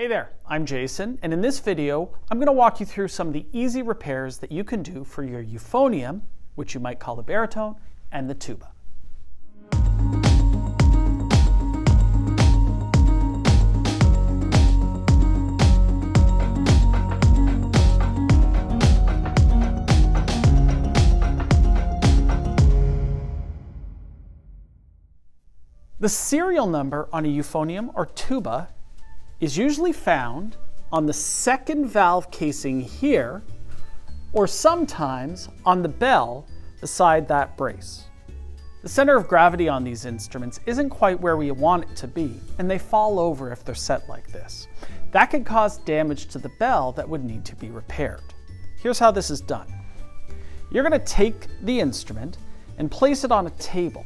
Hey there, I'm Jason, and in this video, I'm going to walk you through some of the easy repairs that you can do for your euphonium, which you might call the baritone, and the tuba. The serial number on a euphonium or tuba is usually found on the second valve casing here, or sometimes on the bell beside that brace. The center of gravity on these instruments isn't quite where we want it to be, and they fall over if they're set like this. That could cause damage to the bell that would need to be repaired. Here's how this is done. You're going to take the instrument and place it on a table.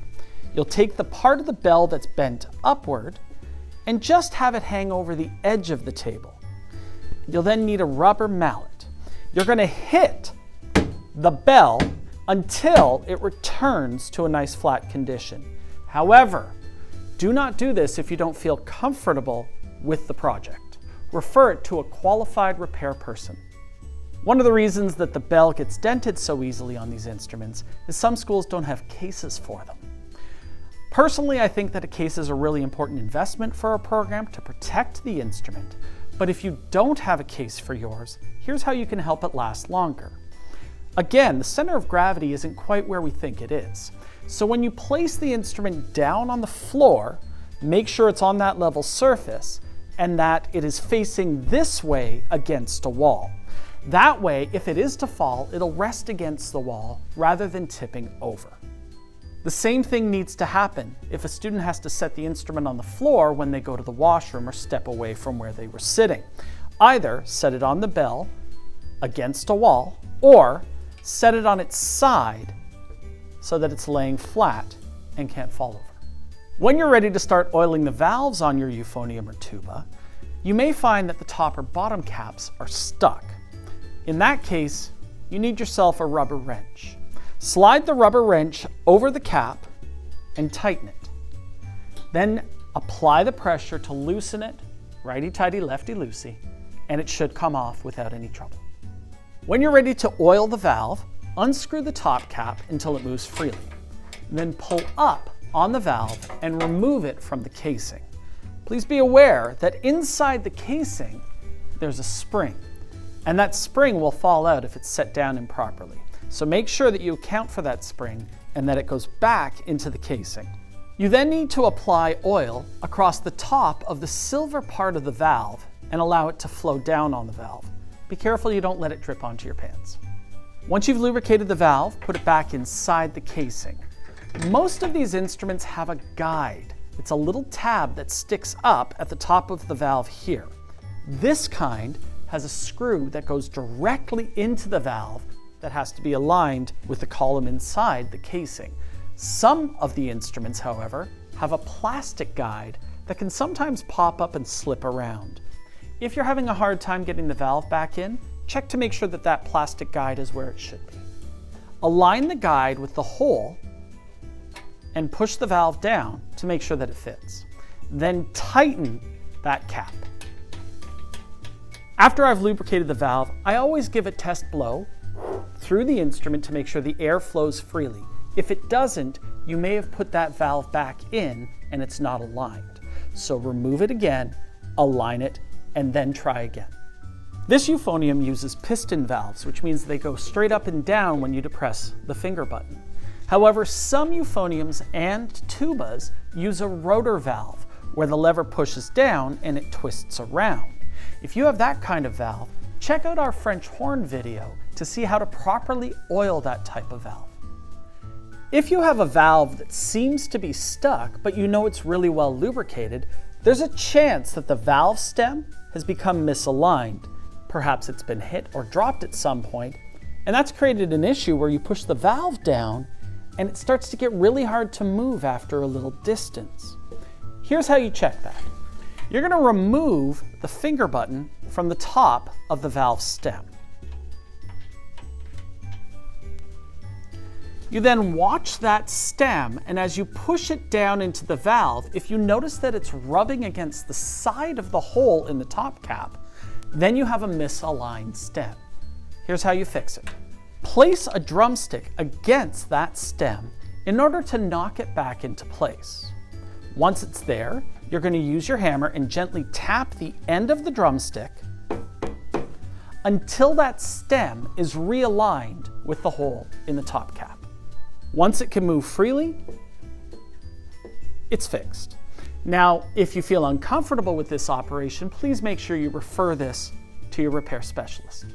You'll take the part of the bell that's bent upward and just have it hang over the edge of the table. You'll then need a rubber mallet. You're going to hit the bell until it returns to a nice flat condition. However, do not do this if you don't feel comfortable with the project. Refer it to a qualified repair person. One of the reasons that the bell gets dented so easily on these instruments is some schools don't have cases for them. Personally, I think that a case is a really important investment for a program to protect the instrument, but if you don't have a case for yours, here's how you can help it last longer. Again, the center of gravity isn't quite where we think it is. So when you place the instrument down on the floor, make sure it's on that level surface and that it is facing this way against a wall. That way, if it is to fall, it'll rest against the wall rather than tipping over. The same thing needs to happen if a student has to set the instrument on the floor when they go to the washroom or step away from where they were sitting. Either set it on the bell against a wall or set it on its side so that it's laying flat and can't fall over. When you're ready to start oiling the valves on your euphonium or tuba, you may find that the top or bottom caps are stuck. In that case, you need yourself a rubber wrench. Slide the rubber wrench over the cap and tighten it. Then apply the pressure to loosen it, righty-tighty, lefty-loosey, and it should come off without any trouble. When you're ready to oil the valve, unscrew the top cap until it moves freely. Then pull up on the valve and remove it from the casing. Please be aware that inside the casing, there's a spring, and that spring will fall out if it's set down improperly. So make sure that you account for that spring and that it goes back into the casing. You then need to apply oil across the top of the silver part of the valve and allow it to flow down on the valve. Be careful you don't let it drip onto your pants. Once you've lubricated the valve, put it back inside the casing. Most of these instruments have a guide. It's a little tab that sticks up at the top of the valve here. This kind has a screw that goes directly into the valve that has to be aligned with the column inside the casing. Some of the instruments, however, have a plastic guide that can sometimes pop up and slip around. If you're having a hard time getting the valve back in, check to make sure that that plastic guide is where it should be. Align the guide with the hole and push the valve down to make sure that it fits. Then tighten that cap. After I've lubricated the valve, I always give a test blow through the instrument to make sure the air flows freely. If it doesn't, you may have put that valve back in and it's not aligned. So remove it again, align it, and then try again. This euphonium uses piston valves, which means they go straight up and down when you depress the finger button. However, some euphoniums and tubas use a rotor valve, where the lever pushes down and it twists around. If you have that kind of valve, check out our French horn video to see how to properly oil that type of valve. If you have a valve that seems to be stuck, but you know it's really well lubricated, there's a chance that the valve stem has become misaligned. Perhaps it's been hit or dropped at some point, and that's created an issue where you push the valve down and it starts to get really hard to move after a little distance. Here's how you check that. You're going to remove the finger button from the top of the valve stem. You then watch that stem, and as you push it down into the valve, if you notice that it's rubbing against the side of the hole in the top cap, then you have a misaligned stem. Here's how you fix it. Place a drumstick against that stem in order to knock it back into place. Once it's there, you're going to use your hammer and gently tap the end of the drumstick until that stem is realigned with the hole in the top cap. Once it can move freely, it's fixed. Now, if you feel uncomfortable with this operation, please make sure you refer this to your repair specialist.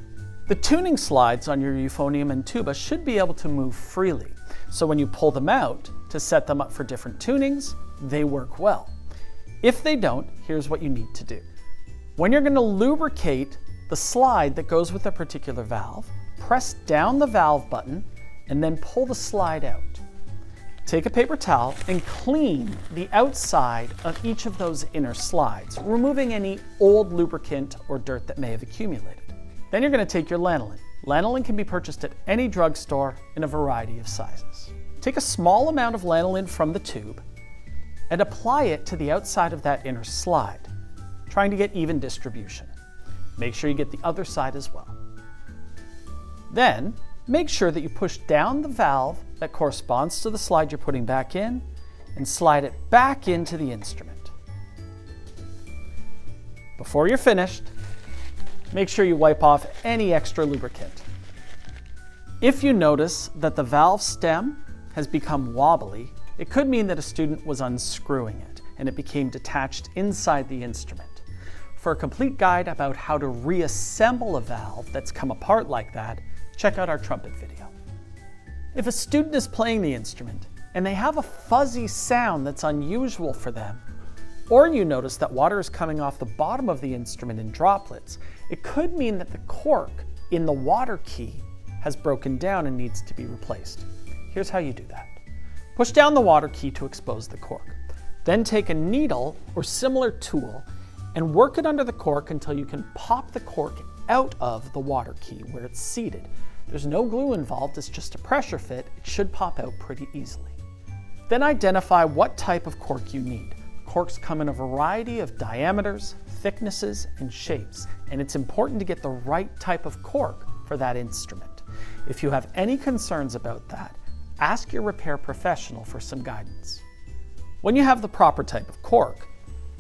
The tuning slides on your euphonium and tuba should be able to move freely, so when you pull them out to set them up for different tunings, they work well. If they don't, here's what you need to do. When you're going to lubricate the slide that goes with a particular valve, press down the valve button and then pull the slide out. Take a paper towel and clean the outside of each of those inner slides, removing any old lubricant or dirt that may have accumulated. Then you're going to take your lanolin. Lanolin can be purchased at any drugstore in a variety of sizes. Take a small amount of lanolin from the tube and apply it to the outside of that inner slide, trying to get even distribution. Make sure you get the other side as well. Then, make sure that you push down the valve that corresponds to the slide you're putting back in and slide it back into the instrument. Before you're finished, make sure you wipe off any extra lubricant. If you notice that the valve stem has become wobbly, it could mean that a student was unscrewing it and it became detached inside the instrument. For a complete guide about how to reassemble a valve that's come apart like that, check out our trumpet video. If a student is playing the instrument and they have a fuzzy sound that's unusual for them, or you notice that water is coming off the bottom of the instrument in droplets, it could mean that the cork in the water key has broken down and needs to be replaced. Here's how you do that. Push down the water key to expose the cork. Then take a needle or similar tool and work it under the cork until you can pop the cork out of the water key where it's seated. There's no glue involved, it's just a pressure fit. It should pop out pretty easily. Then identify what type of cork you need. Corks come in a variety of diameters, thicknesses, and shapes, and it's important to get the right type of cork for that instrument. If you have any concerns about that, ask your repair professional for some guidance. When you have the proper type of cork,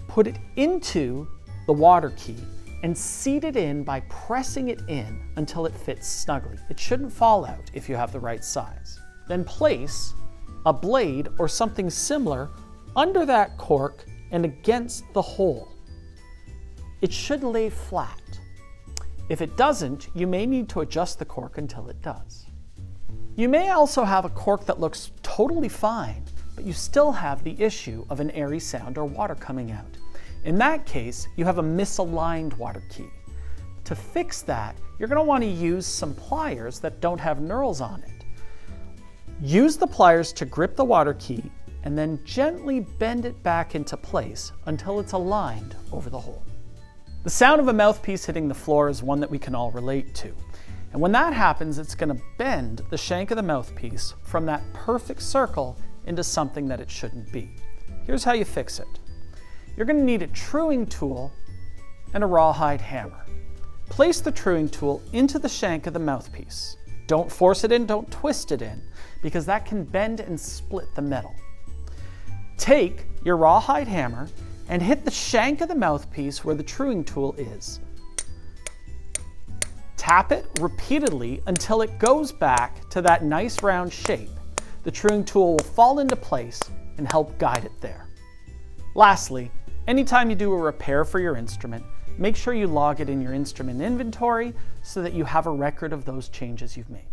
put it into the water key and seat it in by pressing it in until it fits snugly. It shouldn't fall out if you have the right size. Then place a blade or something similar under that cork and against the hole. It should lay flat. If it doesn't, you may need to adjust the cork until it does. You may also have a cork that looks totally fine, but you still have the issue of an airy sound or water coming out. In that case, you have a misaligned water key. To fix that, you're going to want to use some pliers that don't have knurls on it. Use the pliers to grip the water key and then gently bend it back into place until it's aligned over the hole. The sound of a mouthpiece hitting the floor is one that we can all relate to. And when that happens, it's going to bend the shank of the mouthpiece from that perfect circle into something that it shouldn't be. Here's how you fix it. You're going to need a truing tool and a rawhide hammer. Place the truing tool into the shank of the mouthpiece. Don't force it in, don't twist it in, because that can bend and split the metal. Take your rawhide hammer and hit the shank of the mouthpiece where the truing tool is. Tap it repeatedly until it goes back to that nice round shape. The truing tool will fall into place and help guide it there. Lastly, anytime you do a repair for your instrument, make sure you log it in your instrument inventory so that you have a record of those changes you've made.